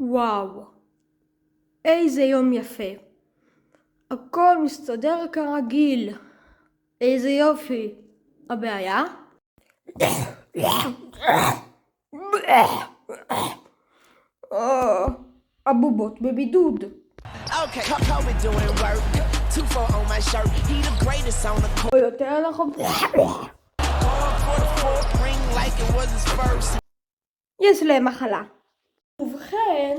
וואו, איזה יום יפה. הכל מסתדר כרגיל. איזה יופי. הבעיה? הבובות בבידוד. Okay, Kobe doing work. 2-4 on my shirt. He the greatest on the court. או יותר נכון. Going for the fourth ring like it was his first. יש להם מחלה. ובכן,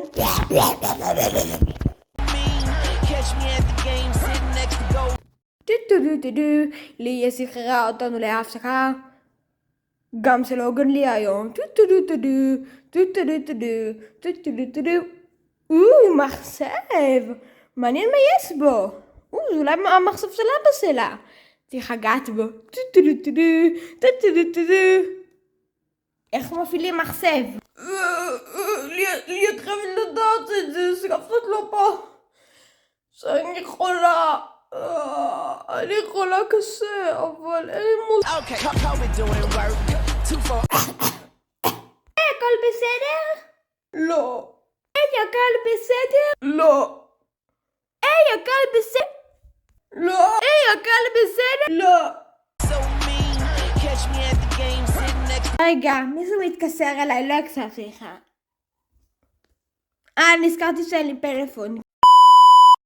Catch me at the game sitting next to go. טו-טו-טו-טו, ליה שחררה אותנו להפסקה. גם סלוגן לי היום. טו-טו-טו-טו-טו, טו-טו-טו-טו-טו, טו-טו-טו-טו-טו. מחשב. מעניין מה יש בו. זה אולי המחשב של אבא שלה. צריך לגעת בו. טו-טו-טו-טו-טו, טו-טו-טו-טו-טו. איך מפעילים מחשב? לי את חייבת לדעת את זה, סגפת לא פה. שאני חולה. אני חולה קשה, אבל אין לי מוז... Okay, Kobe doing work. 2-4. הכל בסדר? לא. היי, הכל בסדר? לא. היי, הכל בסדר? לא. היי, הכל בסדר? לא. So mean. Catch me at the game sitting next to רגע, מישהו מתקשר אליי, לא הקשבתי לך. נזכרתי שאין לי פלאפון.